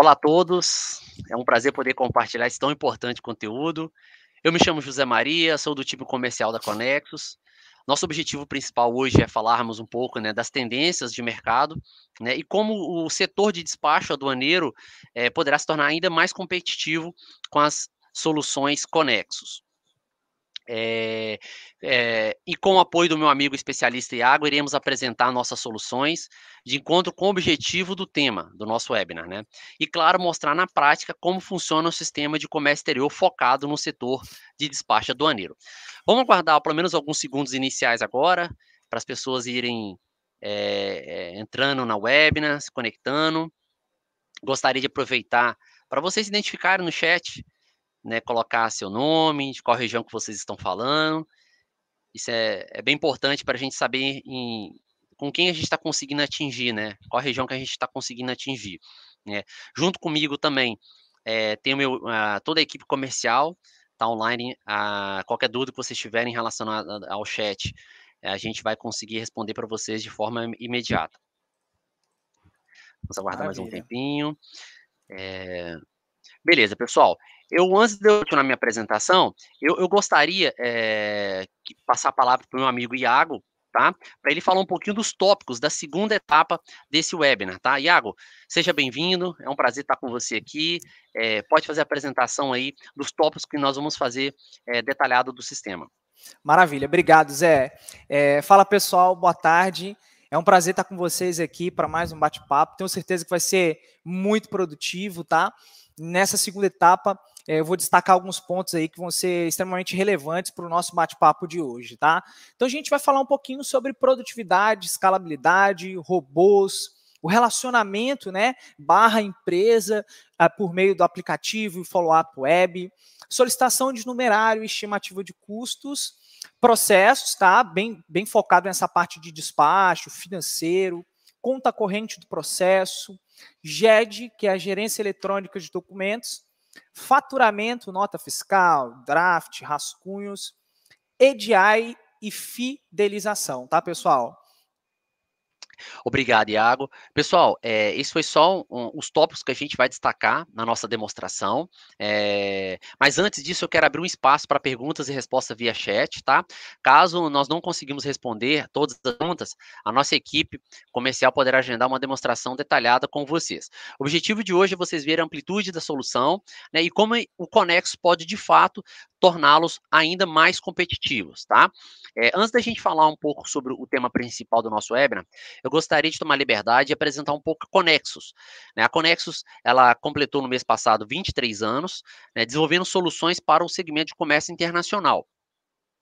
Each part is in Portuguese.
Olá a todos, é um prazer poder compartilhar esse tão importante conteúdo. Eu me chamo José Maria, sou do time comercial da Conexus. Nosso objetivo principal hoje é falarmos um pouco, né, das tendências de mercado, né, e como o setor de despacho aduaneiro poderá se tornar ainda mais competitivo com as soluções Conexus. E com o apoio do meu amigo especialista Iago, iremos apresentar nossas soluções de encontro com o objetivo do tema do nosso webinar, né? E, claro, mostrar na prática como funciona o sistema de comércio exterior focado no setor de despacho aduaneiro. Vamos aguardar pelo menos alguns segundos iniciais agora, para as pessoas irem entrando na webinar, se conectando. Gostaria de aproveitar para vocês se identificarem no chat, né, colocar seu nome, de qual região que vocês estão falando. Isso é bem importante para a gente saber com quem a gente está conseguindo atingir, né? Qual a região que a gente está conseguindo atingir. Né? Junto comigo também tem toda a equipe comercial, está online. Qualquer dúvida que vocês tiverem em relação ao chat, a gente vai conseguir responder para vocês de forma imediata. Vamos aguardar mais um tempinho. Beleza, pessoal. Antes de eu continuar minha apresentação, eu gostaria de passar a palavra para o meu amigo Iago, tá? Para ele falar um pouquinho dos tópicos da segunda etapa desse webinar, tá? Iago, seja bem-vindo, é um prazer estar com você aqui. Pode fazer a apresentação aí dos tópicos que nós vamos fazer detalhado do sistema. Maravilha, obrigado, Zé. Fala, pessoal, boa tarde. É um prazer estar com vocês aqui para mais um bate-papo. Tenho certeza que vai ser muito produtivo, tá? Nessa segunda etapa, eu vou destacar alguns pontos aí que vão ser extremamente relevantes para o nosso bate-papo de hoje, tá? Então, a gente vai falar um pouquinho sobre produtividade, escalabilidade, robôs, o relacionamento, né, barra empresa, por meio do aplicativo e follow-up web, solicitação de numerário e estimativa de custos, processos, tá? Bem focado nessa parte de despacho, financeiro, conta corrente do processo, GED, que é a gerência eletrônica de documentos, faturamento, nota fiscal, draft, rascunhos, EDI e fidelização, tá, pessoal? Obrigado, Iago. Pessoal, esse foi só os tópicos que a gente vai destacar na nossa demonstração. Mas antes disso, eu quero abrir um espaço para perguntas e respostas via chat, tá? Caso nós não conseguimos responder todas as perguntas, a nossa equipe comercial poderá agendar uma demonstração detalhada com vocês. O objetivo de hoje é vocês verem a amplitude da solução, né, e como o Conexus pode, de fato, torná-los ainda mais competitivos, tá? Antes da gente falar um pouco sobre o tema principal do nosso webinar, eu gostaria de tomar liberdade e apresentar um pouco a Conexus. Né? A Conexus, ela completou no mês passado 23 anos, né, desenvolvendo soluções para o segmento de comércio internacional.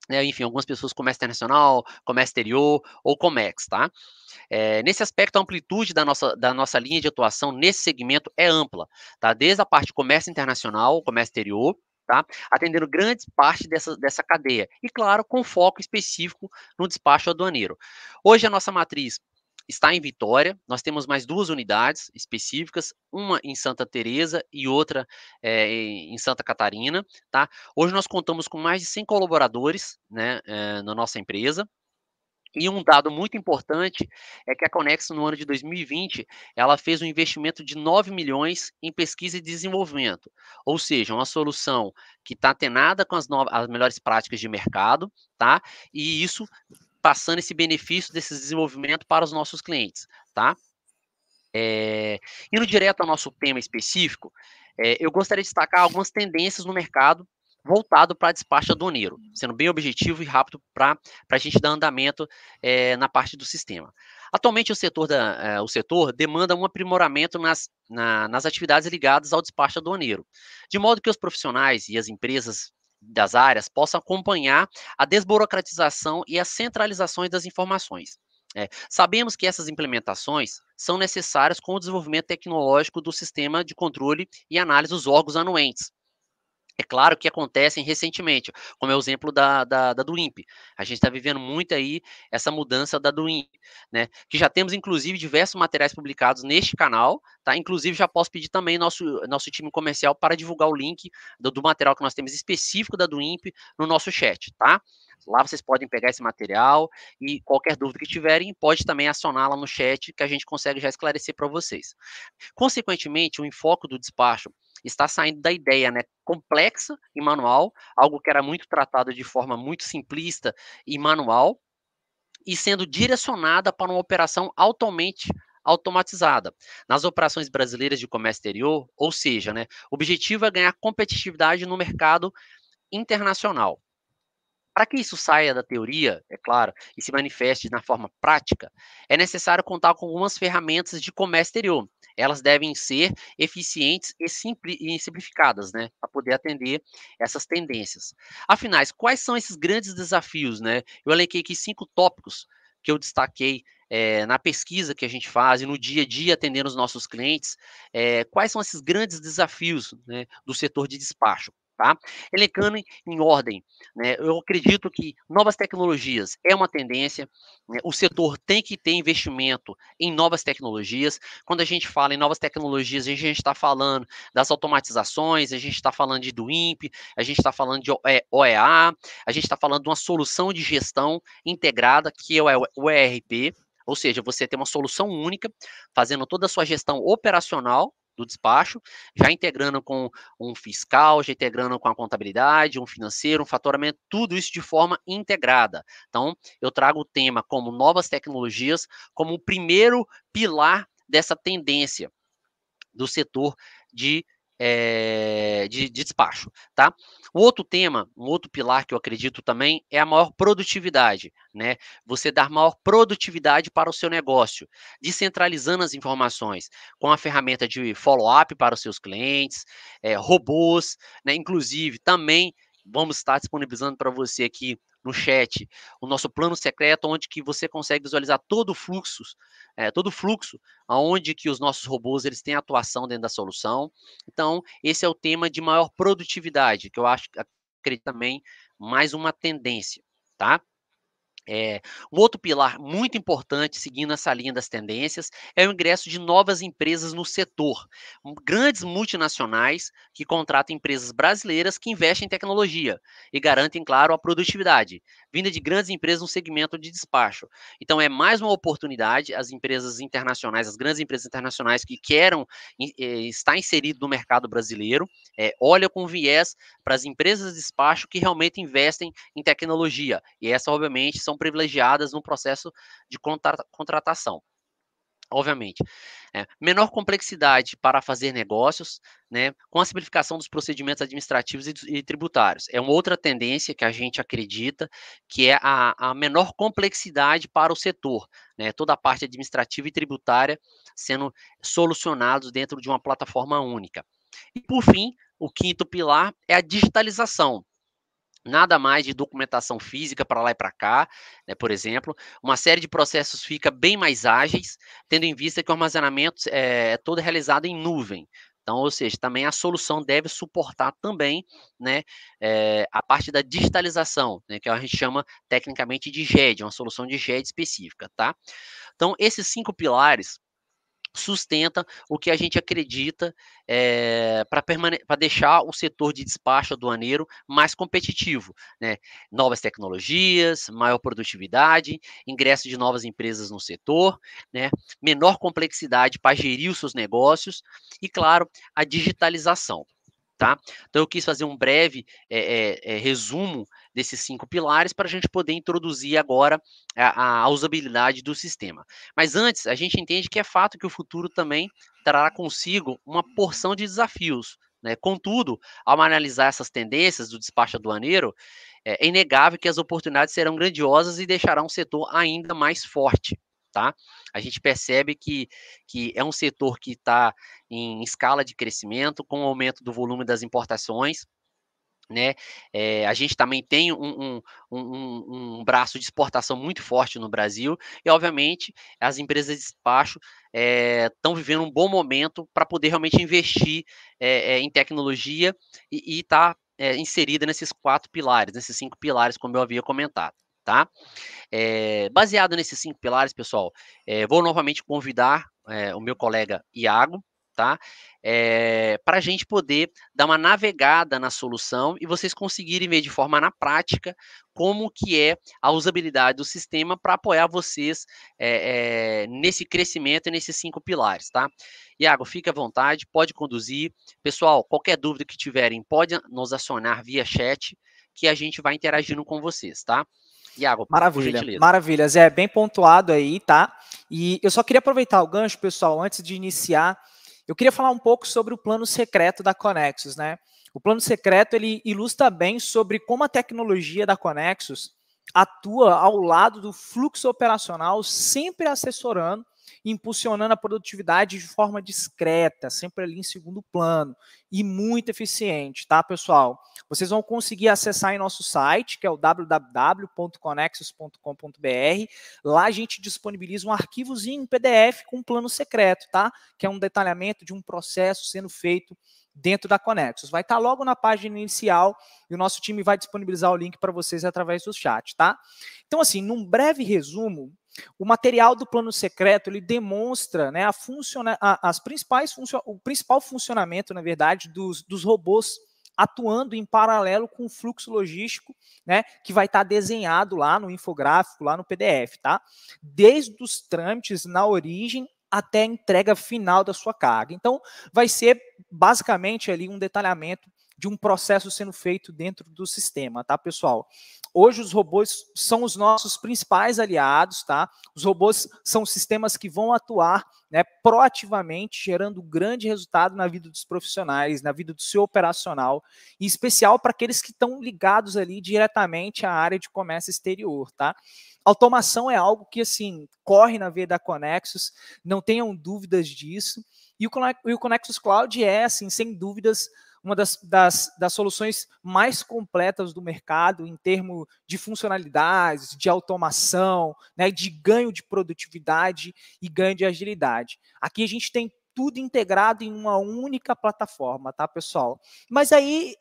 Enfim, algumas pessoas comércio internacional, comércio exterior ou Comex, tá? Nesse aspecto, a amplitude da nossa linha de atuação nesse segmento é ampla, tá? Desde a parte de comércio internacional, comércio exterior, tá? Atendendo grande parte dessa cadeia. E, claro, com foco específico no despacho aduaneiro. Hoje, a nossa matriz está em Vitória, nós temos mais 2 unidades específicas, uma em Santa Teresa e outra em Santa Catarina, tá? Hoje nós contamos com mais de 100 colaboradores, né, na nossa empresa. E um dado muito importante é que a Conexo, no ano de 2020, ela fez um investimento de 9 milhões em pesquisa e desenvolvimento, ou seja, uma solução que está atenada com as melhores práticas de mercado, tá? E isso passando esse benefício desse desenvolvimento para os nossos clientes, tá? Indo direto ao nosso tema específico, eu gostaria de destacar algumas tendências no mercado voltado para despacho aduaneiro, sendo bem objetivo e rápido para a gente dar andamento na parte do sistema. Atualmente, o setor demanda um aprimoramento nas atividades ligadas ao despacho aduaneiro, de modo que os profissionais e as empresas das áreas possam acompanhar a desburocratização e as centralizações das informações. Sabemos que essas implementações são necessárias com o desenvolvimento tecnológico do sistema de controle e análise dos órgãos anuentes. É claro que acontecem recentemente, como é o exemplo da do INPE. A gente está vivendo muito aí essa mudança da do INPE, né? Que já temos, inclusive, diversos materiais publicados neste canal, tá? Inclusive, já posso pedir também nosso time comercial para divulgar o link do material que nós temos específico da do INPE no nosso chat, tá? Lá vocês podem pegar esse material e qualquer dúvida que tiverem, pode também acionar lá no chat que a gente consegue já esclarecer para vocês. Consequentemente, o enfoque do despacho está saindo da ideia, né, complexa e manual, algo que era muito tratado de forma muito simplista e manual, e sendo direcionada para uma operação automatizada. Nas operações brasileiras de comércio exterior, ou seja, né, o objetivo é ganhar competitividade no mercado internacional. Para que isso saia da teoria, é claro, e se manifeste na forma prática, é necessário contar com algumas ferramentas de comércio exterior. Elas devem ser eficientes e simplificadas, né, para poder atender essas tendências. Afinal, quais são esses grandes desafios, né? Eu elenquei aqui 5 tópicos que eu destaquei na pesquisa que a gente faz e no dia a dia atendendo os nossos clientes. Quais são esses grandes desafios, né, do setor de despacho? Tá? Elencando em ordem, né, eu acredito que novas tecnologias é uma tendência, né, o setor tem que ter investimento em novas tecnologias. Quando a gente fala em novas tecnologias, a gente está falando das automatizações, a gente está falando de do INPE, a gente está falando de OEA, a gente está falando de uma solução de gestão integrada, que é o ERP, ou seja, você tem uma solução única, fazendo toda a sua gestão operacional do despacho, já integrando com um fiscal, já integrando com a contabilidade, um financeiro, um faturamento, tudo isso de forma integrada. Então, eu trago o tema como novas tecnologias, como o primeiro pilar dessa tendência do setor de, de despacho, tá? O outro tema, um outro pilar que eu acredito também é a maior produtividade, né? Você dar maior produtividade para o seu negócio, descentralizando as informações com a ferramenta de follow-up para os seus clientes, robôs, né? Inclusive, também vamos estar disponibilizando para você aqui no chat o nosso plano secreto, onde que você consegue visualizar todo o fluxo aonde que os nossos robôs eles têm atuação dentro da solução. Então, esse é o tema de maior produtividade, que eu acho que acredito também mais uma tendência, tá? Um outro pilar muito importante, seguindo essa linha das tendências, é o ingresso de novas empresas no setor. Grandes multinacionais que contratam empresas brasileiras que investem em tecnologia e garantem, claro, a produtividade, vinda de grandes empresas no segmento de despacho. Então, é mais uma oportunidade, as empresas internacionais, as grandes empresas internacionais que queiram estar inserido no mercado brasileiro, olha com viés para as empresas de despacho que realmente investem em tecnologia. E essas, obviamente, são privilegiadas no processo de contratação. Obviamente. Menor complexidade para fazer negócios, né, com a simplificação dos procedimentos administrativos e tributários. É uma outra tendência que a gente acredita, que é a menor complexidade para o setor, né, toda a parte administrativa e tributária sendo solucionados dentro de uma plataforma única. E, por fim, o quinto pilar é a digitalização. Nada mais de documentação física para lá e para cá, né, por exemplo. Uma série de processos fica bem mais ágeis, tendo em vista que o armazenamento é todo realizado em nuvem. Então, ou seja, também a solução deve suportar também, né, a parte da digitalização, né, que a gente chama tecnicamente de GED, uma solução de GED específica, tá? Então, esses 5 pilares sustenta o que a gente acredita para deixar o setor de despacho aduaneiro mais competitivo, né? Novas tecnologias, maior produtividade, ingresso de novas empresas no setor, né? Menor complexidade para gerir os seus negócios e, claro, a digitalização. Tá? Então, eu quis fazer um breve resumo desses 5 pilares para a gente poder introduzir agora a usabilidade do sistema. Mas antes, a gente entende que é fato que o futuro também trará consigo uma porção de desafios. Né? Contudo, ao analisar essas tendências do despacho aduaneiro, é inegável que as oportunidades serão grandiosas e deixarão o setor ainda mais forte. Tá? A gente percebe que é um setor que está em escala de crescimento, com o aumento do volume das importações, né? A gente também tem um braço de exportação muito forte no Brasil e, obviamente, as empresas de despacho estão vivendo um bom momento para poder realmente investir em tecnologia e estar inserida nesses 4 pilares, nesses 5 pilares, como eu havia comentado, tá? Baseado nesses 5 pilares, pessoal, vou novamente convidar o meu colega Iago, tá? Para a gente poder dar uma navegada na solução e vocês conseguirem ver de forma na prática como que é a usabilidade do sistema para apoiar vocês nesse crescimento e nesses 5 pilares, tá? Iago, fique à vontade, pode conduzir. Pessoal, qualquer dúvida que tiverem, pode nos acionar via chat, que a gente vai interagindo com vocês, tá? Iago, por Maravilha, gentileza. maravilha, Zé, bem pontuado aí, tá? E eu só queria aproveitar o gancho, pessoal, antes de iniciar, eu queria falar um pouco sobre o plano secreto da Conexus, né? O plano secreto, ele ilustra bem sobre como a tecnologia da Conexus atua ao lado do fluxo operacional, sempre assessorando e impulsionando a produtividade de forma discreta, sempre ali em segundo plano, e muito eficiente, tá, pessoal? Vocês vão conseguir acessar em nosso site, que é o www.conexus.com.br. Lá a gente disponibiliza um arquivozinho em PDF com um plano secreto, tá? Que é um detalhamento de um processo sendo feito dentro da Conexus. Vai estar logo na página inicial e o nosso time vai disponibilizar o link para vocês através do chat, tá? Então, assim, num breve resumo, o material do plano secreto, ele demonstra, né, o principal funcionamento, na verdade, dos robôs atuando em paralelo com o fluxo logístico, né, que vai estar desenhado lá no infográfico, lá no PDF, tá? Desde os trâmites na origem até a entrega final da sua carga. Então, vai ser basicamente ali um detalhamento de um processo sendo feito dentro do sistema, tá, pessoal? Hoje os robôs são os nossos principais aliados, tá? Os robôs são sistemas que vão atuar, né, proativamente, gerando grande resultado na vida dos profissionais, na vida do seu operacional, em especial para aqueles que estão ligados ali diretamente à área de comércio exterior, tá? Automação é algo que, assim, corre na veia da Conexus, não tenham dúvidas disso, e o Conexus Cloud é, assim, sem dúvidas, uma das soluções mais completas do mercado em termos de funcionalidades, de automação, né, de ganho de produtividade e ganho de agilidade. Aqui a gente tem tudo integrado em uma única plataforma, tá, pessoal? Mas aí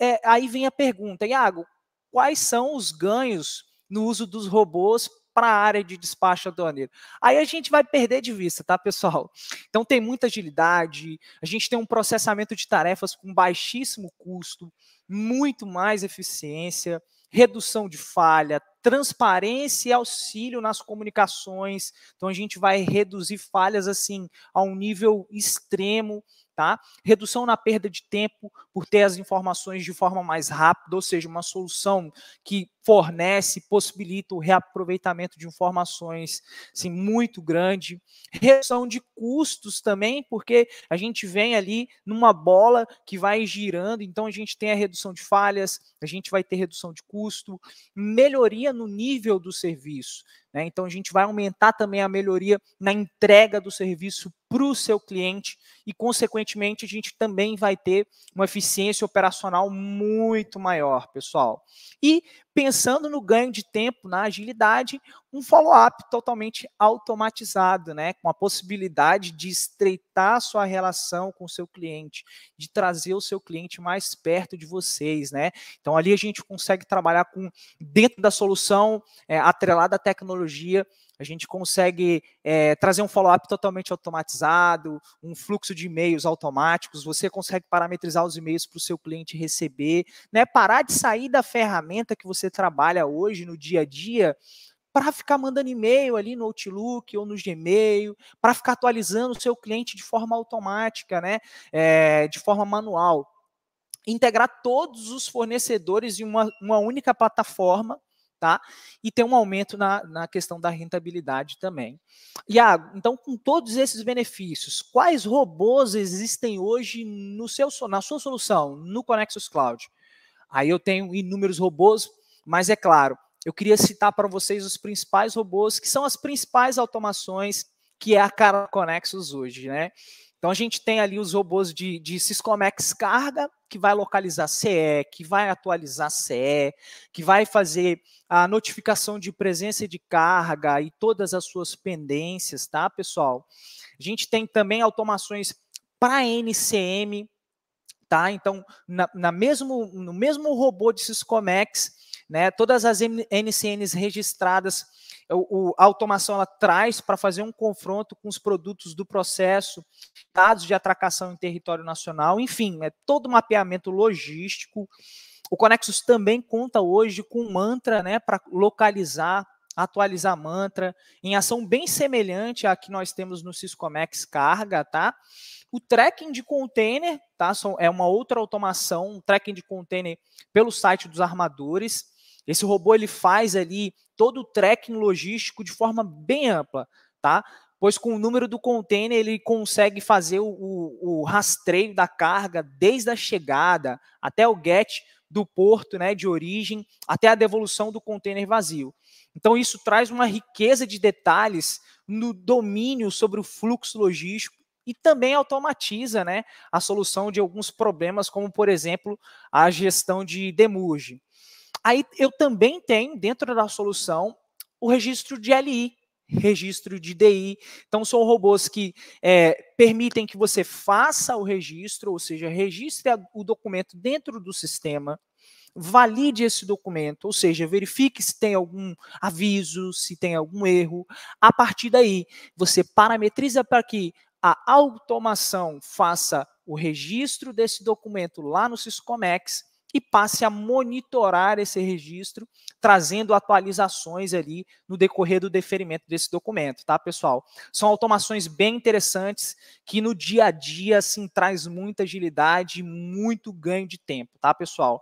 vem a pergunta, Iago, quais são os ganhos no uso dos robôs para a área de despacho aduaneiro? Aí a gente vai perder de vista, tá, pessoal? Então tem muita agilidade, a gente tem um processamento de tarefas com baixíssimo custo, muito mais eficiência, redução de falha, transparência e auxílio nas comunicações. Então a gente vai reduzir falhas assim a um nível extremo, tá? Redução na perda de tempo por ter as informações de forma mais rápida, ou seja, uma solução que fornece, possibilita o reaproveitamento de informações assim, muito grande. Redução de custos também, porque a gente vem ali numa bola que vai girando, então a gente tem a redução de falhas, a gente vai ter redução de custo, melhoria no nível do serviço, né? Então a gente vai aumentar também a melhoria na entrega do serviço para o seu cliente e, consequentemente, a gente também vai ter uma eficiência operacional muito maior, pessoal. E pensando no ganho de tempo, na agilidade, um follow-up totalmente automatizado, né, com a possibilidade de estreitar a sua relação com o seu cliente, de trazer o seu cliente mais perto de vocês, né? Então ali a gente consegue trabalhar com dentro da solução atrelada à tecnologia. A gente consegue trazer um follow-up totalmente automatizado, um fluxo de e-mails automáticos, você consegue parametrizar os e-mails para o seu cliente receber, né? Parar de sair da ferramenta que você trabalha hoje no dia a dia para ficar mandando e-mail ali no Outlook ou no Gmail, para ficar atualizando o seu cliente de forma automática, né? De forma manual. Integrar todos os fornecedores em uma única plataforma, tá? E ter um aumento na questão da rentabilidade também. Iago, então, com todos esses benefícios, quais robôs existem hoje na sua solução, no Conexus Cloud? Aí eu tenho inúmeros robôs, mas é claro, eu queria citar para vocês os principais robôs, que são as principais automações que é a cara Conexus hoje, né? Então a gente tem ali os robôs de Syscomex Carga, que vai localizar CE, que vai atualizar CE, que vai fazer a notificação de presença de carga e todas as suas pendências, tá, pessoal? A gente tem também automações para NCM, tá? Então, no mesmo robô de Syscomex, né, todas as NCNs registradas, a automação ela traz para fazer um confronto com os produtos do processo, dados de atracação em território nacional, enfim, é todo um mapeamento logístico. O Conexus também conta hoje com mantra, né, para localizar, atualizar mantra, em ação bem semelhante à que nós temos no Syscomex Carga, tá? O tracking de container, tá? É uma outra automação, um tracking de container pelo site dos armadores. Esse robô ele faz ali todo o tracking logístico de forma bem ampla, tá? Pois com o número do container ele consegue fazer o rastreio da carga desde a chegada até o get do porto, né, de origem, até a devolução do container vazio. Então isso traz uma riqueza de detalhes no domínio sobre o fluxo logístico e também automatiza, né, a solução de alguns problemas, como, por exemplo, a gestão de demurge. Aí eu também tenho, dentro da solução, o registro de LI, registro de DI. Então, são robôs que permitem que você faça o registro, ou seja, registre o documento dentro do sistema, valide esse documento, ou seja, verifique se tem algum aviso, se tem algum erro. A partir daí, você parametriza para que a automação faça o registro desse documento lá no Syscomex e passe a monitorar esse registro, trazendo atualizações ali no decorrer do deferimento desse documento, tá, pessoal? São automações bem interessantes que no dia a dia, assim, traz muita agilidade e muito ganho de tempo, tá, pessoal?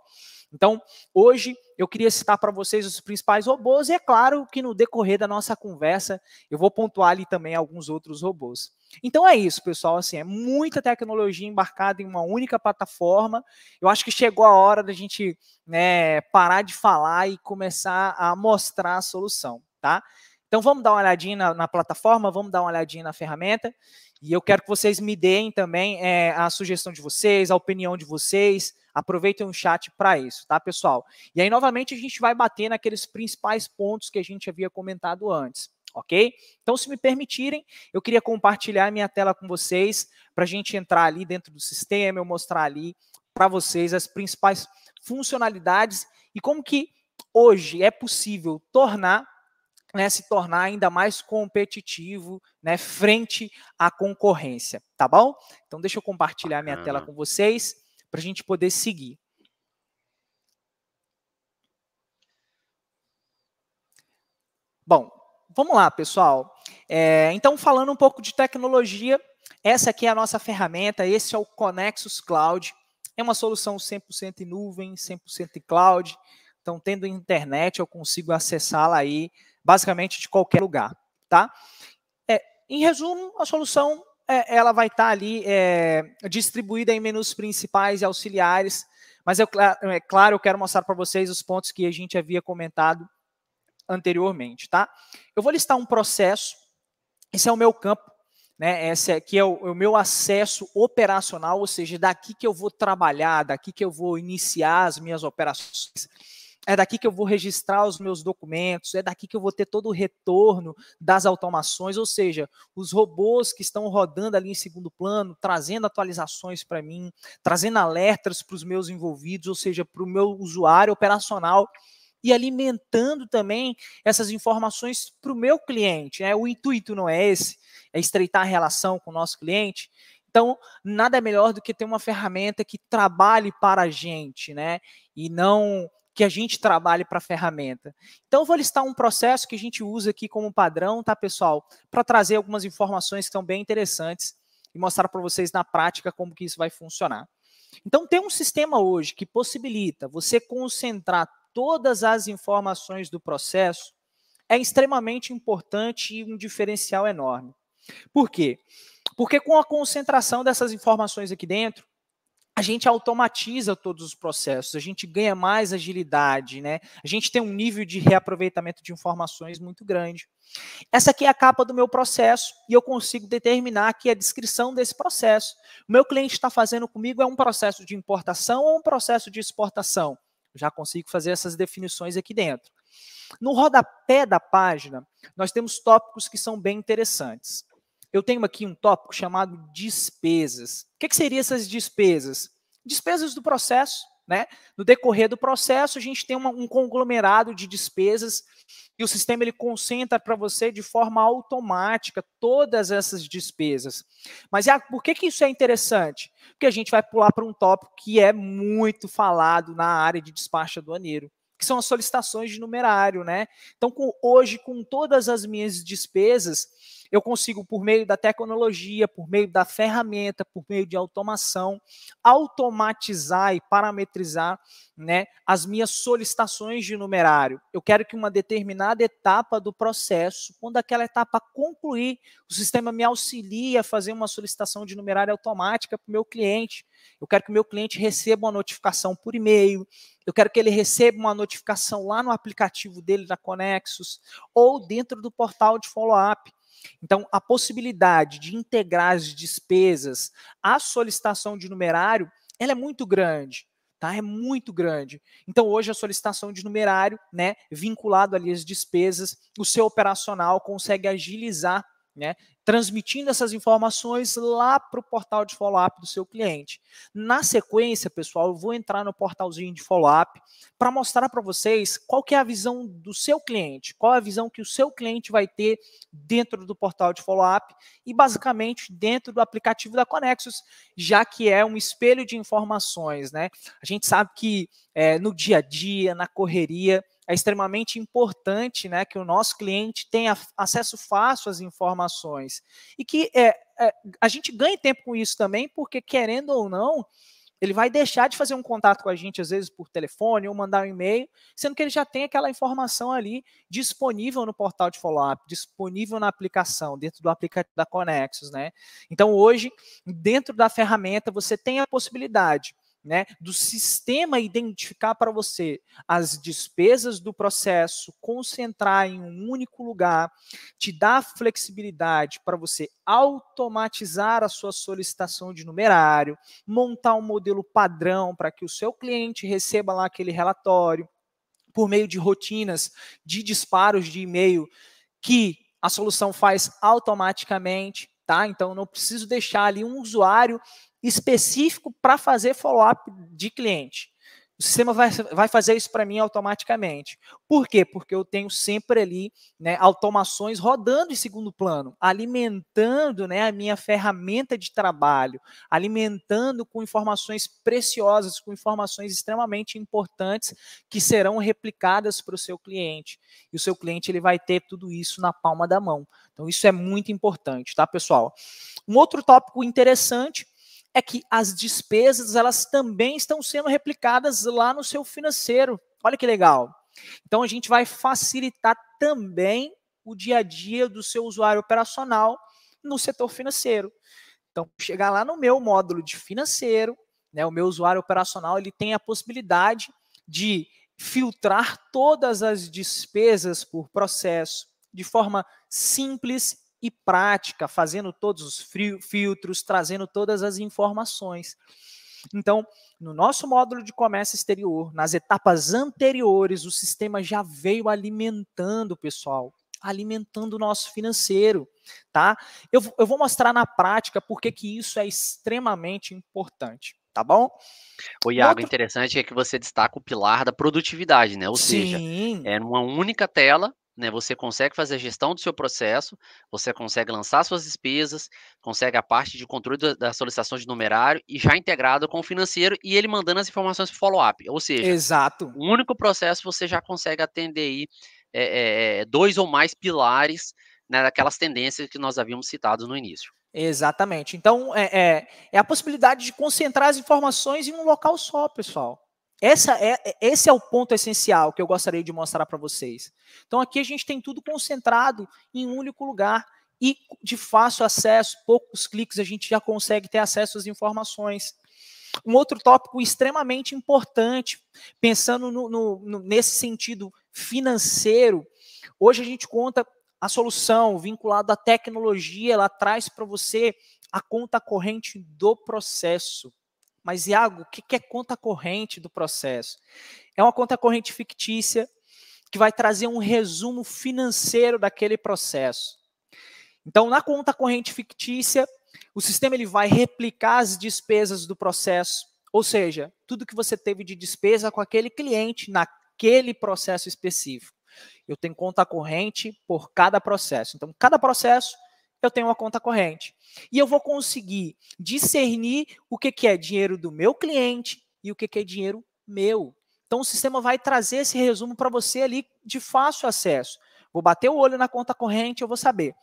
Então, hoje eu queria citar para vocês os principais robôs e é claro que no decorrer da nossa conversa eu vou pontuar ali também alguns outros robôs. Então é isso, pessoal, assim, é muita tecnologia embarcada em uma única plataforma. Eu acho que chegou a hora da gente, né, parar de falar e começar a mostrar a solução, tá? Então vamos dar uma olhadinha na plataforma, vamos dar uma olhadinha na ferramenta e eu quero que vocês me deem também a sugestão de vocês, a opinião de vocês. Aproveitem o chat para isso, tá, pessoal? E aí, novamente, a gente vai bater naqueles principais pontos que a gente havia comentado antes, ok? Então, se me permitirem, eu queria compartilhar minha tela com vocês para a gente entrar ali dentro do sistema, eu mostrar ali para vocês as principais funcionalidades e como que hoje é possível se tornar ainda mais competitivo, né, frente à concorrência, tá bom? Então, deixa eu compartilhar minha tela com vocês para a gente poder seguir. Bom, vamos lá, pessoal. Então, falando um pouco de tecnologia, essa aqui é a nossa ferramenta, esse é o Conexus Cloud. É uma solução 100% em nuvem, 100% em cloud. Então, tendo internet, eu consigo acessá-la aí, basicamente, de qualquer lugar, tá? Em resumo, a solução ela vai estar ali distribuída em menus principais e auxiliares, mas claro, eu quero mostrar para vocês os pontos que a gente havia comentado anteriormente, tá? Eu vou listar um processo, esse é o meu campo, né? Esse aqui é o meu acesso operacional, ou seja, daqui que eu vou trabalhar, daqui que eu vou iniciar as minhas operações. É daqui que eu vou registrar os meus documentos, é daqui que eu vou ter todo o retorno das automações, ou seja, os robôs que estão rodando ali em segundo plano, trazendo atualizações para mim, trazendo alertas para os meus envolvidos, ou seja, para o meu usuário operacional, e alimentando também essas informações para o meu cliente, né? O intuito não é esse, é estreitar a relação com o nosso cliente. Então, nada melhor do que ter uma ferramenta que trabalhe para a gente, né? E não que a gente trabalhe para a ferramenta. Então, eu vou listar um processo que a gente usa aqui como padrão, tá, pessoal? Para trazer algumas informações que são bem interessantes e mostrar para vocês na prática como que isso vai funcionar. Então, tem um sistema hoje que possibilita você concentrar todas as informações do processo é extremamente importante e um diferencial enorme. Por quê? Porque com a concentração dessas informações aqui dentro, a gente automatiza todos os processos, a gente ganha mais agilidade, né? A gente tem um nível de reaproveitamento de informações muito grande. Essa aqui é a capa do meu processo e eu consigo determinar aqui a descrição desse processo. O meu cliente está fazendo comigo é um processo de importação ou um processo de exportação? Eu já consigo fazer essas definições aqui dentro. No rodapé da página, nós temos tópicos que são bem interessantes. Eu tenho aqui um tópico chamado despesas. O que seriam essas despesas? Despesas do processo, né? No decorrer do processo, a gente tem um conglomerado de despesas e o sistema ele concentra para você de forma automática todas essas despesas. Mas por que isso é interessante? Porque a gente vai pular para um tópico que é muito falado na área de despacho aduaneiro, que são as solicitações de numerário, né? Então, hoje, com todas as minhas despesas, eu consigo, por meio da tecnologia, por meio da ferramenta, por meio de automação, automatizar e parametrizar, né, as minhas solicitações de numerário. Eu quero que uma determinada etapa do processo, quando aquela etapa concluir, o sistema me auxilie a fazer uma solicitação de numerário automática para o meu cliente. Eu quero que o meu cliente receba uma notificação por e-mail, eu quero que ele receba uma notificação lá no aplicativo dele da Conexus ou dentro do portal de follow-up. Então, a possibilidade de integrar as despesas à solicitação de numerário, ela é muito grande. Tá? É muito grande. Então, hoje, a solicitação de numerário, né, vinculado ali às despesas, o seu operacional consegue agilizar, né, transmitindo essas informações lá para o portal de follow-up do seu cliente. Na sequência, pessoal, eu vou entrar no portalzinho de follow-up para mostrar para vocês qual que é a visão do seu cliente, qual é a visão que o seu cliente vai ter dentro do portal de follow-up e, basicamente, dentro do aplicativo da Conexus, já que é um espelho de informações, né? A gente sabe que no dia a dia, na correria, é extremamente importante, né, que o nosso cliente tenha acesso fácil às informações. E que a gente ganhe tempo com isso também, porque, querendo ou não, ele vai deixar de fazer um contato com a gente, às vezes, por telefone ou mandar um e-mail, sendo que ele já tem aquela informação ali disponível no portal de follow-up, disponível na aplicação, dentro do aplicativo da Conexus, né? Então, hoje, dentro da ferramenta, você tem a possibilidade, né, do sistema identificar para você as despesas do processo, concentrar em um único lugar, te dar flexibilidade para você automatizar a sua solicitação de numerário, montar um modelo padrão para que o seu cliente receba lá aquele relatório, por meio de rotinas de disparos de e-mail que a solução faz automaticamente, tá? Então, não preciso deixar ali um usuário específico para fazer follow-up de cliente. O sistema vai fazer isso para mim automaticamente. Por quê? Porque eu tenho sempre ali, né, automações rodando em segundo plano, alimentando, né, a minha ferramenta de trabalho, alimentando com informações preciosas, com informações extremamente importantes que serão replicadas para o seu cliente. E o seu cliente ele vai ter tudo isso na palma da mão. Então, isso é muito importante, tá, pessoal? Um outro tópico interessante é que as despesas elas também estão sendo replicadas lá no seu financeiro. Olha que legal. Então, a gente vai facilitar também o dia a dia do seu usuário operacional no setor financeiro. Então, chegar lá no meu módulo de financeiro, né, o meu usuário operacional ele tem a possibilidade de filtrar todas as despesas por processo de forma simples e prática, fazendo todos os filtros, trazendo todas as informações. Então, no nosso módulo de comércio exterior, nas etapas anteriores, o sistema já veio alimentando, pessoal, alimentando o nosso financeiro, tá? Eu vou mostrar na prática por que isso é extremamente importante, tá bom? O Iago, interessante é que você destaca o pilar da produtividade, né? Ou seja, numa única tela, né, você consegue fazer a gestão do seu processo, você consegue lançar suas despesas, consegue a parte de controle da solicitação de numerário e já integrado com o financeiro e ele mandando as informações para o follow-up. Ou seja, um único processo você já consegue atender aí 2 ou mais pilares, né, daquelas tendências que nós havíamos citado no início. Exatamente. Então, é a possibilidade de concentrar as informações em um local só, pessoal. Esse é o ponto essencial que eu gostaria de mostrar para vocês. Então, aqui a gente tem tudo concentrado em um único lugar e de fácil acesso, poucos cliques, a gente já consegue ter acesso às informações. Um outro tópico extremamente importante, pensando nesse sentido financeiro, hoje a gente conta a solução vinculada à tecnologia, ela traz para você a conta corrente do processo. Mas, Iago, o que é conta corrente do processo? É uma conta corrente fictícia que vai trazer um resumo financeiro daquele processo. Então, na conta corrente fictícia, o sistema ele vai replicar as despesas do processo, Ou seja, tudo que você teve de despesa com aquele cliente naquele processo específico. Eu tenho conta corrente por cada processo. Então, cada processo eu tenho uma conta corrente. E eu vou conseguir discernir o que é dinheiro do meu cliente e o que é dinheiro meu. Então, o sistema vai trazer esse resumo para você ali de fácil acesso. Vou bater o olho na conta corrente, eu vou saber.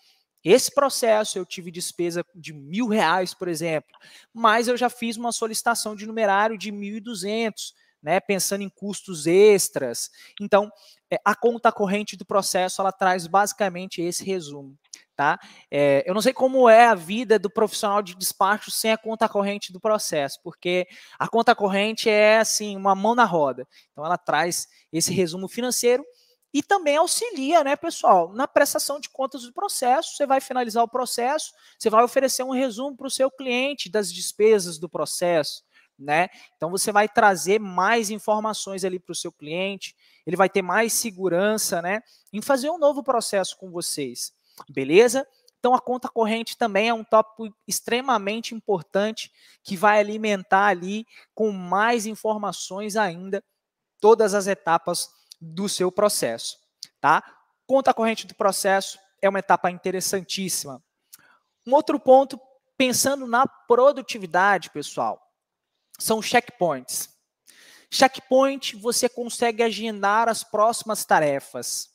Esse processo eu tive despesa de R$1.000, por exemplo, mas eu já fiz uma solicitação de numerário de 1.200, né, pensando em custos extras. Então, a conta corrente do processo, ela traz basicamente esse resumo. Tá? Eu não sei como é a vida do profissional de despacho sem a conta corrente do processo, porque a conta corrente é assim, uma mão na roda. Então, ela traz esse resumo financeiro e também auxilia, né, pessoal, na prestação de contas do processo. Você vai finalizar o processo, você vai oferecer um resumo para o seu cliente das despesas do processo, né? Então, você vai trazer mais informações ali para o seu cliente, ele vai ter mais segurança, né, em fazer um novo processo com vocês. Beleza? Então, a conta corrente também é um tópico extremamente importante que vai alimentar ali com mais informações ainda todas as etapas do seu processo, tá? Conta corrente do processo é uma etapa interessantíssima. Um outro ponto, pensando na produtividade, pessoal, são checkpoints. Checkpoint, você consegue agendar as próximas tarefas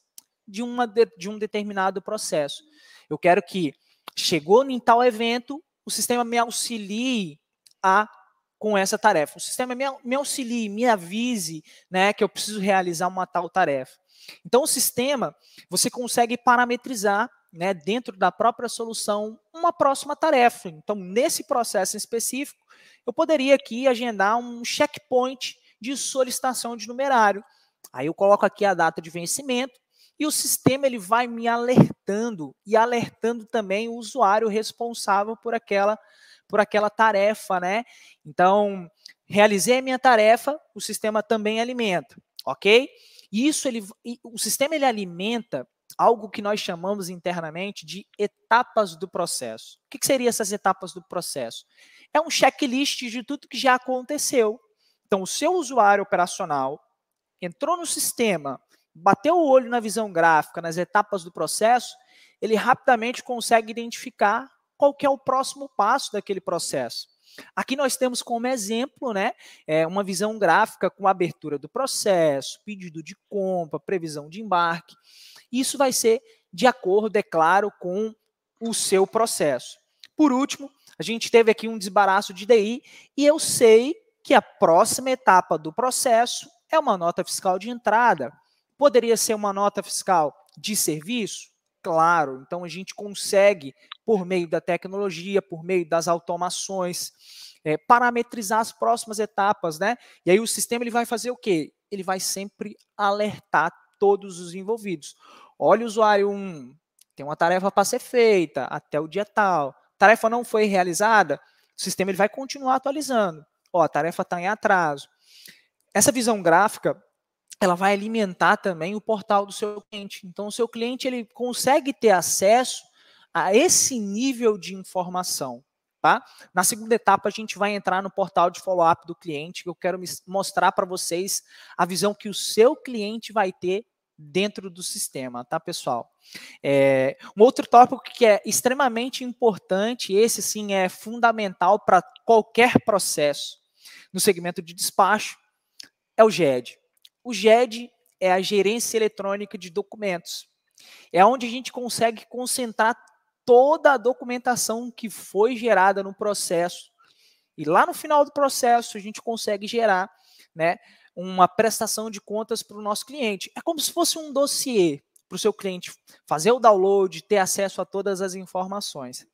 de um determinado processo. Eu quero que, chegou em tal evento, o sistema me auxilie com essa tarefa. O sistema me auxilie, me avise, né, que eu preciso realizar uma tal tarefa. Então, o sistema, você consegue parametrizar, né, dentro da própria solução, uma próxima tarefa. Então, nesse processo em específico, eu poderia aqui agendar um checkpoint de solicitação de numerário. Aí eu coloco aqui a data de vencimento, e o sistema ele vai me alertando e alertando também o usuário responsável por aquela tarefa, né? Então, realizei a minha tarefa, o sistema também alimenta, ok? E o sistema ele alimenta algo que nós chamamos internamente de etapas do processo. O que seriam essas etapas do processo? É um checklist de tudo que já aconteceu. Então, o seu usuário operacional entrou no sistema, bateu o olho na visão gráfica, nas etapas do processo, ele rapidamente consegue identificar qual que é o próximo passo daquele processo. Aqui nós temos como exemplo, né, uma visão gráfica com a abertura do processo, pedido de compra, previsão de embarque. Isso vai ser de acordo, é claro, com o seu processo. Por último, a gente teve aqui um desembaraço de DI e eu sei que a próxima etapa do processo é uma nota fiscal de entrada. Poderia ser uma nota fiscal de serviço? Claro. Então, a gente consegue, por meio da tecnologia, por meio das automações, parametrizar as próximas etapas, né? E aí o sistema ele vai fazer o quê? Ele vai sempre alertar todos os envolvidos. Olha, usuário 1, tem uma tarefa para ser feita até o dia tal. Tarefa não foi realizada, o sistema ele vai continuar atualizando. Ó, a tarefa está em atraso. Essa visão gráfica, ela vai alimentar também o portal do seu cliente. Então, o seu cliente ele consegue ter acesso a esse nível de informação. Tá? Na segunda etapa, a gente vai entrar no portal de follow-up do cliente, que eu quero mostrar para vocês a visão que o seu cliente vai ter dentro do sistema, tá, pessoal? Um outro tópico que é extremamente importante, esse sim é fundamental para qualquer processo no segmento de despacho, é o GED. O GED é a gerência eletrônica de documentos. É onde a gente consegue concentrar toda a documentação que foi gerada no processo. E lá no final do processo, a gente consegue gerar, né, uma prestação de contas para o nosso cliente. É como se fosse um dossiê para o seu cliente fazer o download, ter acesso a todas as informações.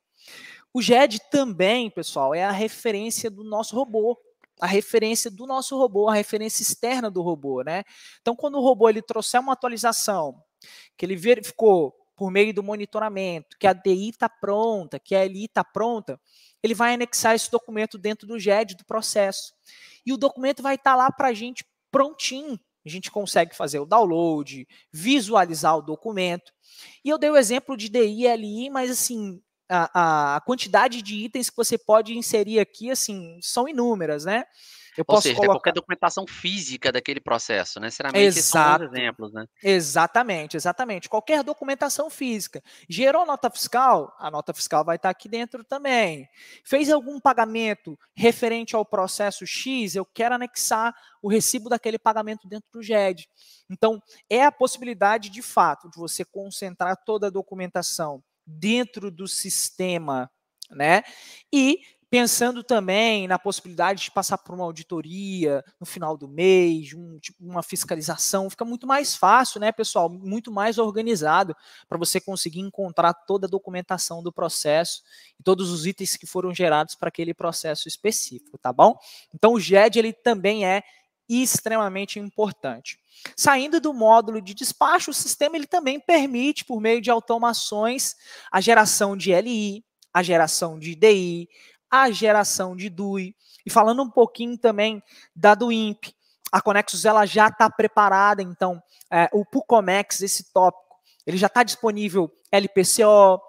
O GED também, pessoal, é a referência do nosso robô. A referência do nosso robô, a referência externa do robô, né? Então, quando o robô ele trouxer uma atualização, que ele verificou por meio do monitoramento, que a DI está pronta, que a LI está pronta, ele vai anexar esse documento dentro do GED do processo. E o documento vai estar lá para a gente prontinho. A gente consegue fazer o download, visualizar o documento. E eu dei o exemplo de DI e LI, mas assim, a quantidade de itens que você pode inserir aqui, assim, são inúmeras, né? Eu Ou posso seja, qualquer colocar... documentação física daquele processo, não necessariamente esses são os Exato. exemplos, né? Exatamente, exatamente. Qualquer documentação física. Gerou nota fiscal? A nota fiscal vai estar aqui dentro também. Fez algum pagamento referente ao processo X? Eu quero anexar o recibo daquele pagamento dentro do GED. Então, é a possibilidade, de fato, de você concentrar toda a documentação dentro do sistema, né? E pensando também na possibilidade de passar por uma auditoria no final do mês, uma fiscalização, fica muito mais fácil, né, pessoal? Muito mais organizado para você conseguir encontrar toda a documentação do processo e todos os itens que foram gerados para aquele processo específico, tá bom? Então o GED ele também é extremamente importante. Saindo do módulo de despacho, o sistema ele também permite, por meio de automações, a geração de LI, a geração de DI, a geração de DUI. E falando um pouquinho também da do INPE, a Conexus ela já está preparada, então, o PUCOMEX, esse tópico, ele já está disponível LPCO,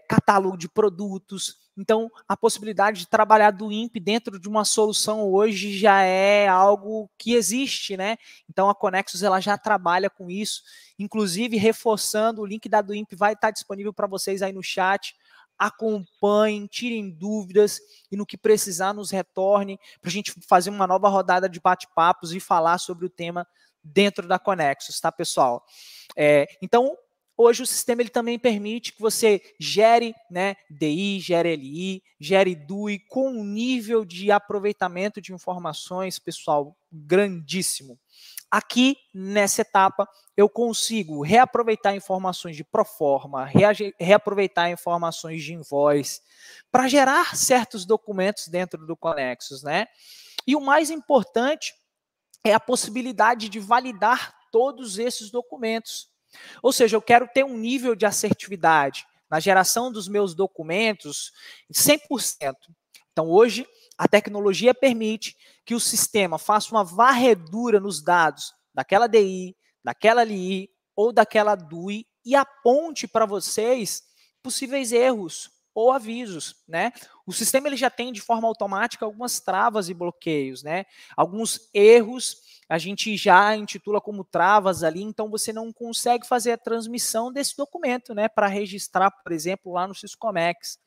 catálogo de produtos. Então, a possibilidade de trabalhar do INPE dentro de uma solução hoje já é algo que existe, né? Então, a Conexus ela já trabalha com isso, inclusive reforçando, o link da do INPE vai estar disponível para vocês aí no chat. Acompanhem, tirem dúvidas e no que precisar nos retorne para a gente fazer uma nova rodada de bate-papos e falar sobre o tema dentro da Conexus, tá, pessoal? Então, hoje o sistema ele também permite que você gere, né, DI, gere LI, gere DUI com um nível de aproveitamento de informações, pessoal, grandíssimo. Aqui, nessa etapa, eu consigo reaproveitar informações de proforma, reaproveitar informações de invoice, para gerar certos documentos dentro do Conexus, né? E o mais importante é a possibilidade de validar todos esses documentos. Ou seja, eu quero ter um nível de assertividade na geração dos meus documentos 100%. Então, hoje, a tecnologia permite que o sistema faça uma varredura nos dados daquela DI, daquela LI ou daquela DUI e aponte para vocês possíveis erros ou avisos, né? O sistema ele já tem de forma automática algumas travas e bloqueios, né? Alguns erros a gente já intitula como travas ali, então você não consegue fazer a transmissão desse documento, né? Para registrar, por exemplo, lá no Syscomex.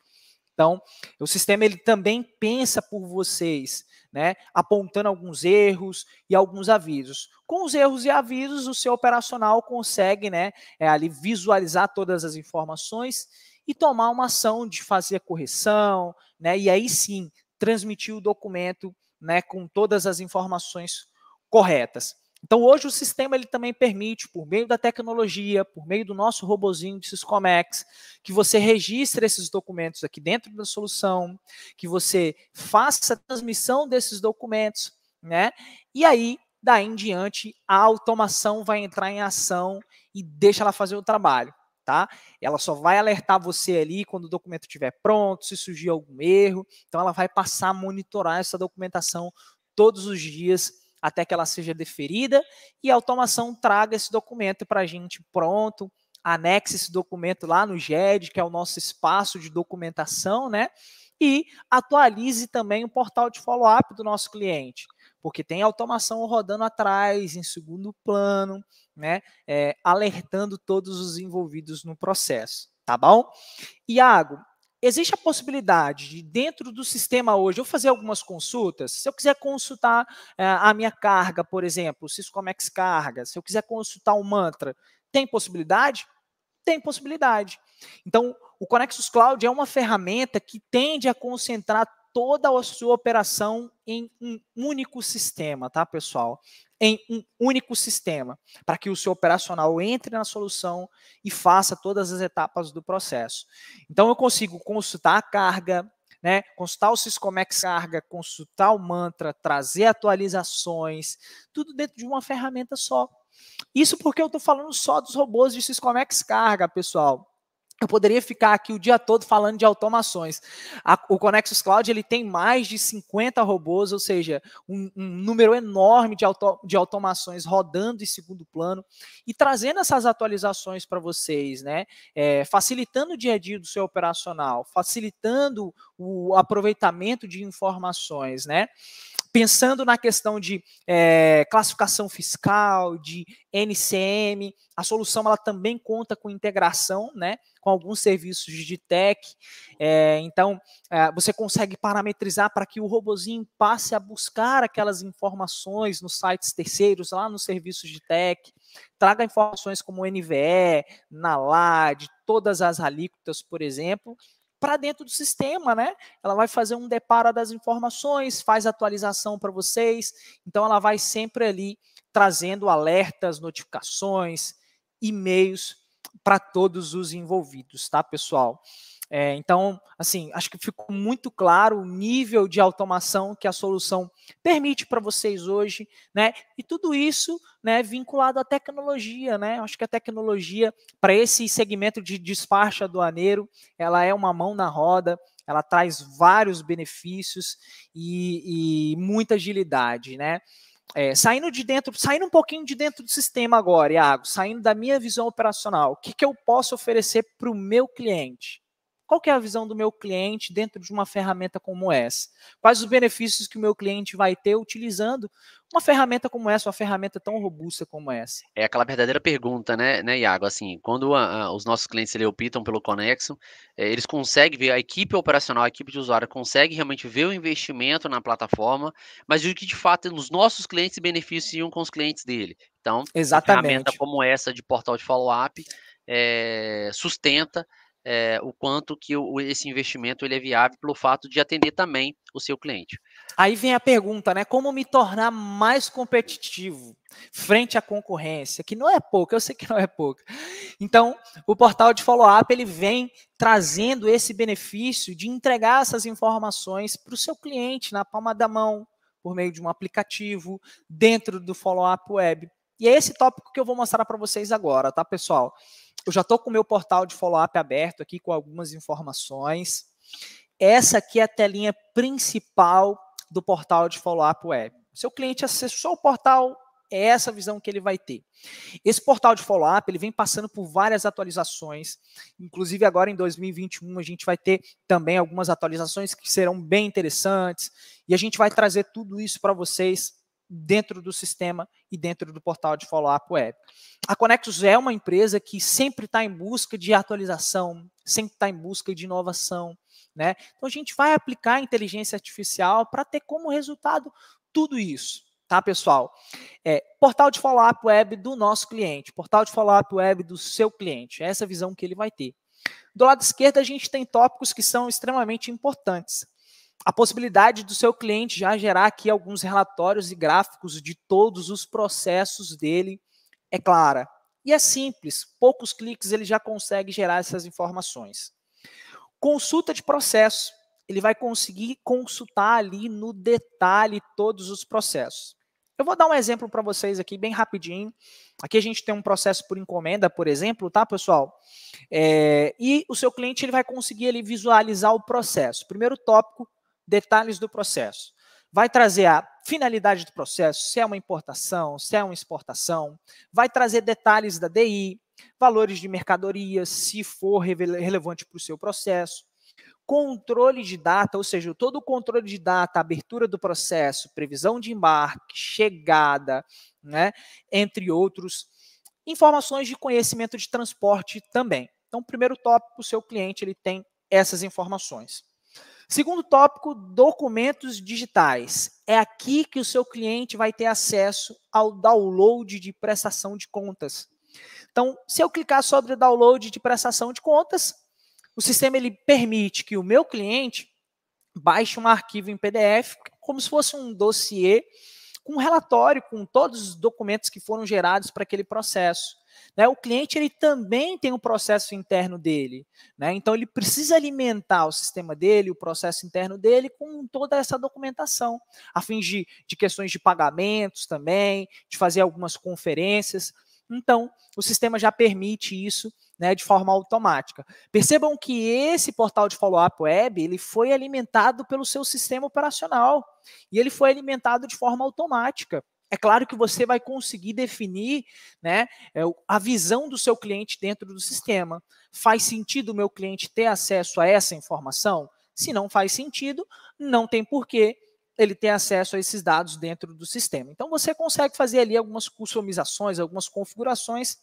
Então, o sistema ele também pensa por vocês, né, apontando alguns erros e alguns avisos. Com os erros e avisos, o seu operacional consegue, né, ali visualizar todas as informações e tomar uma ação de fazer a correção, né, e aí sim transmitir o documento, né, com todas as informações corretas. Então, hoje o sistema ele também permite, por meio da tecnologia, por meio do nosso robozinho de Syscomex, que você registre esses documentos aqui dentro da solução, que você faça a transmissão desses documentos, né? E aí, daí em diante, a automação vai entrar em ação e deixa ela fazer o trabalho, tá? Ela só vai alertar você ali quando o documento estiver pronto, se surgir algum erro. Então, ela vai passar a monitorar essa documentação todos os dias, até que ela seja deferida e a automação traga esse documento para a gente pronto, anexe esse documento lá no GED, que é o nosso espaço de documentação, né? E atualize também o portal de follow-up do nosso cliente, porque tem automação rodando atrás, em segundo plano, né? Alertando todos os envolvidos no processo, tá bom? Iago, existe a possibilidade de, dentro do sistema hoje, eu fazer algumas consultas? Se eu quiser consultar a minha carga, por exemplo, o Syscomex Carga, se eu quiser consultar o Mantra, tem possibilidade? Tem possibilidade. Então, o Conexus Cloud é uma ferramenta que tende a concentrar toda a sua operação em um único sistema, tá, pessoal? Em um único sistema, para que o seu operacional entre na solução e faça todas as etapas do processo. Então, eu consigo consultar a carga, né, consultar o Syscomex Carga, consultar o Mantra, trazer atualizações, tudo dentro de uma ferramenta só. Isso porque eu estou falando só dos robôs de Syscomex Carga, pessoal. Eu poderia ficar aqui o dia todo falando de automações. O Conexus Cloud ele tem mais de 50 robôs, ou seja, um número enorme de automações rodando em segundo plano e trazendo essas atualizações para vocês, né? Facilitando o dia a dia do seu operacional, facilitando o aproveitamento de informações, né? Pensando na questão de classificação fiscal, de NCM, a solução ela também conta com integração, né, com alguns serviços de tech. Então, você consegue parametrizar para que o robozinho passe a buscar aquelas informações nos sites terceiros, lá nos serviços de tech, traga informações como NVE, NALAD, todas as alíquotas, por exemplo, para dentro do sistema, né? Ela vai fazer um deparo das informações, faz atualização para vocês, então ela vai sempre ali trazendo alertas, notificações, e-mails para todos os envolvidos, tá, pessoal? Então, assim, acho que ficou muito claro o nível de automação que a solução permite para vocês hoje, né? E tudo isso, né, vinculado à tecnologia, né? Acho que a tecnologia, para esse segmento de despacho aduaneiro, ela é uma mão na roda, ela traz vários benefícios e muita agilidade, né? Saindo um pouquinho de dentro do sistema agora, Iago, saindo da minha visão operacional, o que eu posso oferecer para o meu cliente? Qual que é a visão do meu cliente dentro de uma ferramenta como essa? Quais os benefícios que o meu cliente vai ter utilizando uma ferramenta como essa, uma ferramenta tão robusta como essa? É aquela verdadeira pergunta, né, Iago? Assim, quando os nossos clientes optam pelo Conexo, eles conseguem ver, a equipe operacional, a equipe de usuário consegue realmente ver o investimento na plataforma, mas o que de fato os nossos clientes se beneficiam com os clientes dele. Então, uma ferramenta Exatamente. como essa de portal de follow-up sustenta o quanto que esse investimento ele é viável pelo fato de atender também o seu cliente. Aí vem a pergunta, né? Como me tornar mais competitivo frente à concorrência? Que não é pouca, eu sei que não é pouca. Então, o portal de follow-up ele vem trazendo esse benefício de entregar essas informações para o seu cliente na palma da mão, por meio de um aplicativo, dentro do follow-up web. E é esse tópico que eu vou mostrar para vocês agora, tá, pessoal? Eu já estou com o meu portal de follow-up aberto aqui com algumas informações. Essa aqui é a telinha principal do portal de follow-up web. Seu cliente acessou o portal, é essa a visão que ele vai ter. Esse portal de follow-up ele vem passando por várias atualizações, inclusive agora em 2021 a gente vai ter também algumas atualizações que serão bem interessantes, e a gente vai trazer tudo isso para vocês dentro do sistema e dentro do portal de follow-up web. A Conexus é uma empresa que sempre está em busca de atualização, sempre está em busca de inovação, né? Então a gente vai aplicar a inteligência artificial para ter como resultado tudo isso, tá, pessoal? Portal de follow-up web do nosso cliente, portal de follow-up web do seu cliente, essa é a visão que ele vai ter. Do lado esquerdo a gente tem tópicos que são extremamente importantes. A possibilidade do seu cliente já gerar aqui alguns relatórios e gráficos de todos os processos dele é clara. E é simples, poucos cliques ele já consegue gerar essas informações. Consulta de processo, ele vai conseguir consultar ali no detalhe todos os processos. Eu vou dar um exemplo para vocês aqui bem rapidinho. Aqui a gente tem um processo por encomenda, por exemplo, tá, pessoal? E o seu cliente ele vai conseguir ali, visualizar o processo. Primeiro tópico, detalhes do processo. Vai trazer a finalidade do processo, se é uma importação, se é uma exportação. Vai trazer detalhes da DI, valores de mercadorias, se for relevante para o seu processo. Controle de data, ou seja, todo o controle de data, abertura do processo, previsão de embarque, chegada, né, entre outros. Informações de conhecimento de transporte também. Então, primeiro tópico, o seu cliente ele tem essas informações. Segundo tópico, documentos digitais. É aqui que o seu cliente vai ter acesso ao download de prestação de contas. Então, se eu clicar sobre o download de prestação de contas, o sistema ele permite que o meu cliente baixe um arquivo em PDF, como se fosse um dossiê, com um relatório com todos os documentos que foram gerados para aquele processo. Né? O cliente ele também tem um processo interno dele. Né? Então, ele precisa alimentar o sistema dele, o processo interno dele, com toda essa documentação, a fim de questões de pagamentos também, de fazer algumas conferências. Então, o sistema já permite isso, né, de forma automática. Percebam que esse portal de follow-up web ele foi alimentado pelo seu sistema operacional e ele foi alimentado de forma automática. É claro que você vai conseguir definir, né, a visão do seu cliente dentro do sistema. Faz sentido o meu cliente ter acesso a essa informação? Se não faz sentido, não tem porquê ele tem acesso a esses dados dentro do sistema. Então, você consegue fazer ali algumas customizações, algumas configurações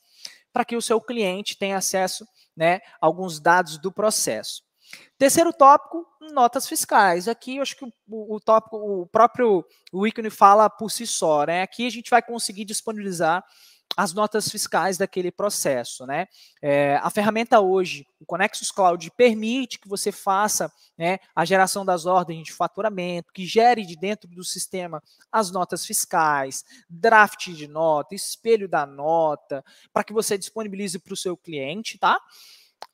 para que o seu cliente tenha acesso, né, a alguns dados do processo. Terceiro tópico, notas fiscais. Aqui eu acho que o tópico, o próprio ícone fala por si só, né? Aqui a gente vai conseguir disponibilizar as notas fiscais daquele processo, né? A ferramenta hoje, o Connexus Cloud, permite que você faça, né, a geração das ordens de faturamento, que gere de dentro do sistema as notas fiscais, draft de nota, espelho da nota, para que você disponibilize para o seu cliente, tá?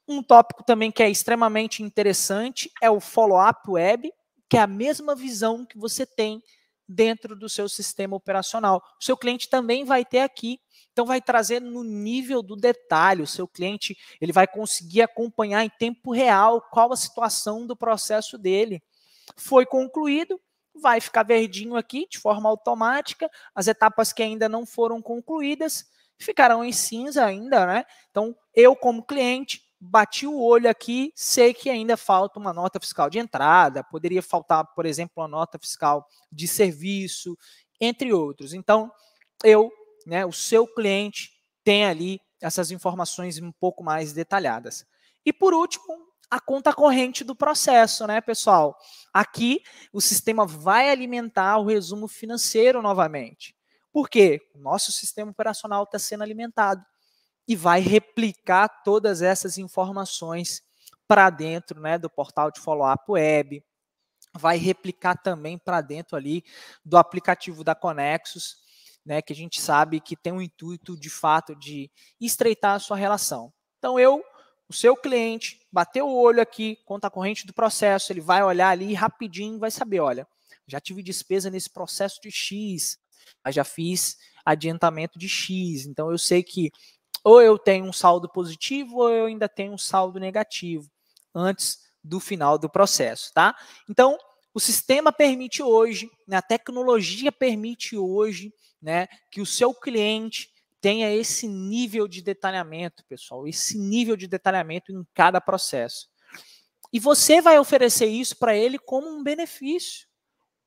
Um tópico também que é extremamente interessante é o follow-up web, que é a mesma visão que você tem dentro do seu sistema operacional. O seu cliente também vai ter aqui, então vai trazer no nível do detalhe. O seu cliente ele vai conseguir acompanhar em tempo real qual a situação do processo dele. Foi concluído, vai ficar verdinho aqui de forma automática. As etapas que ainda não foram concluídas ficarão em cinza ainda, né? Então, eu como cliente bati o olho aqui, sei que ainda falta uma nota fiscal de entrada, poderia faltar, por exemplo, uma nota fiscal de serviço, entre outros. Então, o seu cliente tem ali essas informações um pouco mais detalhadas. E por último, a conta corrente do processo, né, pessoal? Aqui, o sistema vai alimentar o resumo financeiro novamente. Por quê? O nosso sistema operacional está sendo alimentado e vai replicar todas essas informações para dentro, né, do portal de follow-up web, vai replicar também para dentro ali do aplicativo da Connexus, né, que a gente sabe que tem o intuito, de fato, de estreitar a sua relação. Então, o seu cliente, bateu o olho aqui, conta corrente do processo, ele vai olhar ali rapidinho, vai saber, olha, já tive despesa nesse processo de X, já fiz adiantamento de X, então eu sei que ou eu tenho um saldo positivo ou eu ainda tenho um saldo negativo antes do final do processo, tá? Então, o sistema permite hoje, né, a tecnologia permite hoje, né, que o seu cliente tenha esse nível de detalhamento, pessoal, esse nível de detalhamento em cada processo. E você vai oferecer isso para ele como um benefício.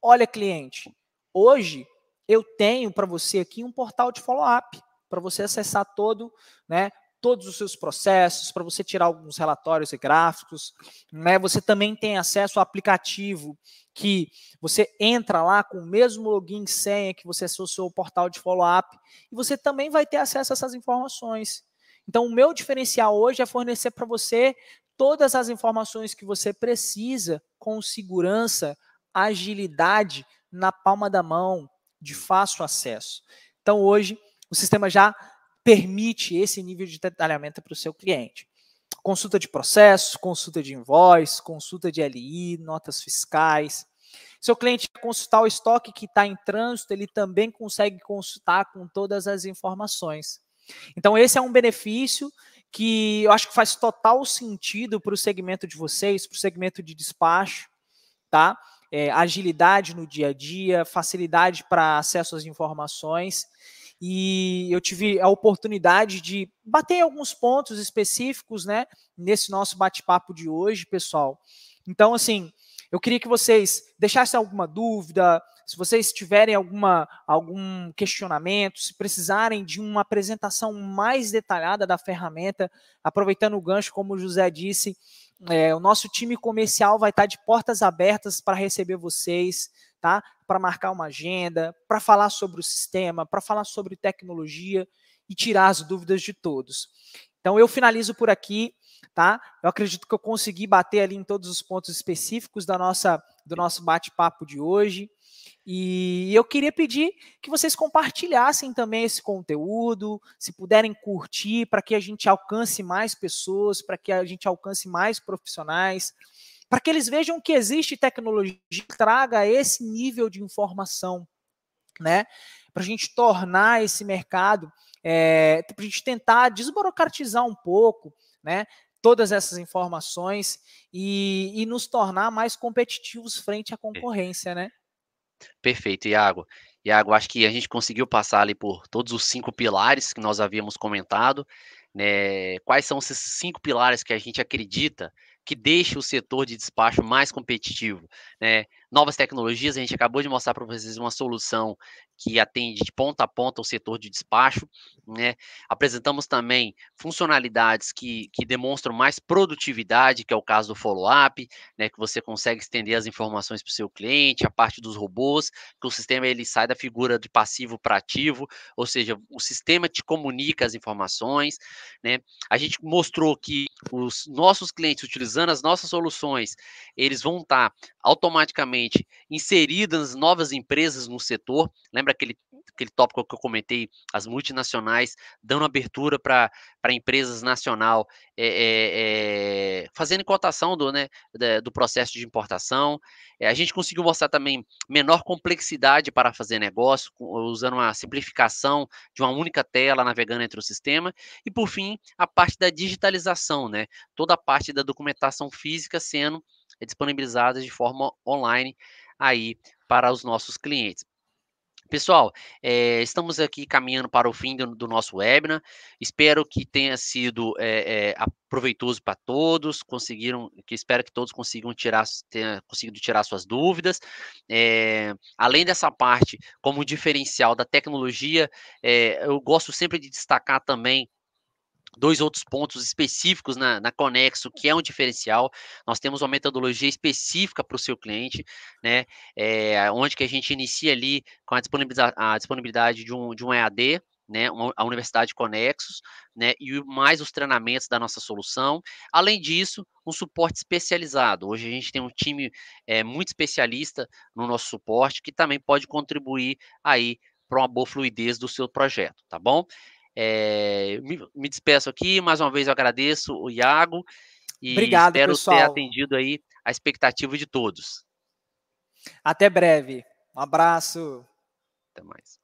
Olha, cliente, hoje eu tenho para você aqui um portal de follow-up, para você acessar todos os seus processos, para você tirar alguns relatórios e gráficos, né? Você também tem acesso ao aplicativo que você entra lá com o mesmo login e senha que você associou ao portal de follow-up e você também vai ter acesso a essas informações. Então, o meu diferencial hoje é fornecer para você todas as informações que você precisa com segurança, agilidade, na palma da mão, de fácil acesso. Então, hoje, o sistema já permite esse nível de detalhamento para o seu cliente. Consulta de processos, consulta de invoice, consulta de LI, notas fiscais. Seu cliente quer consultar o estoque que está em trânsito, ele também consegue consultar com todas as informações. Então, esse é um benefício que eu acho que faz total sentido para o segmento de vocês, para o segmento de despacho, tá? Agilidade no dia a dia, facilidade para acesso às informações. E eu tive a oportunidade de bater em alguns pontos específicos, né, nesse nosso bate-papo de hoje, pessoal. Então, assim, eu queria que vocês deixassem alguma dúvida, se vocês tiverem algum questionamento, se precisarem de uma apresentação mais detalhada da ferramenta, aproveitando o gancho, como o José disse, o nosso time comercial vai estar de portas abertas para receber vocês, tá? Para marcar uma agenda, para falar sobre o sistema, para falar sobre tecnologia e tirar as dúvidas de todos. Então, eu finalizo por aqui, tá? Eu acredito que eu consegui bater ali em todos os pontos específicos do nosso bate-papo de hoje. E eu queria pedir que vocês compartilhassem também esse conteúdo, se puderem curtir, para que a gente alcance mais pessoas, para que a gente alcance mais profissionais, para que eles vejam que existe tecnologia que traga esse nível de informação, né? Para a gente tornar esse mercado, para a gente tentar desburocratizar um pouco, né? Todas essas informações e nos tornar mais competitivos frente à concorrência, né? Perfeito, Iago. Iago, acho que a gente conseguiu passar ali por todos os 5 pilares que nós havíamos comentado, né? Quais são esses 5 pilares que a gente acredita que deixa o setor de despacho mais competitivo, né? novas tecnologias, a gente acabou de mostrar para vocês uma solução que atende de ponta a ponta o setor de despacho, né? Apresentamos também funcionalidades que demonstram mais produtividade, que é o caso do follow-up, né? Que você consegue estender as informações para o seu cliente, a parte dos robôs, que o sistema ele sai da figura de passivo para ativo, ou seja, o sistema te comunica as informações, né? A gente mostrou que os nossos clientes, utilizando as nossas soluções, eles vão estar automaticamente inseridas novas empresas no setor. Lembra aquele tópico que eu comentei, as multinacionais dando abertura para empresas nacional, fazendo cotação do processo de importação. A gente conseguiu mostrar também menor complexidade para fazer negócio, usando uma simplificação de uma única tela navegando entre o sistema. E, por fim, a parte da digitalização, né? Toda a parte da documentação física sendo disponibilizadas de forma online aí para os nossos clientes. Pessoal, estamos aqui caminhando para o fim do nosso webinar. Espero que tenha sido proveitoso para todos. Espero que todos tenham conseguido tirar suas dúvidas. Além dessa parte, como diferencial da tecnologia, eu gosto sempre de destacar também dois outros pontos específicos na Conexo, que é um diferencial. Nós temos uma metodologia específica para o seu cliente, né? Onde que a gente inicia ali com a disponibilidade de um EAD, né? A Universidade Conexos, né? E mais os treinamentos da nossa solução. Além disso, um suporte especializado. Hoje a gente tem um time muito especialista no nosso suporte, que também pode contribuir aí para uma boa fluidez do seu projeto, tá bom? Me despeço aqui, mais uma vez eu agradeço o Iago e Obrigado, espero ter pessoal. atendido aí a expectativa de todos. Até breve. Um abraço. Até mais.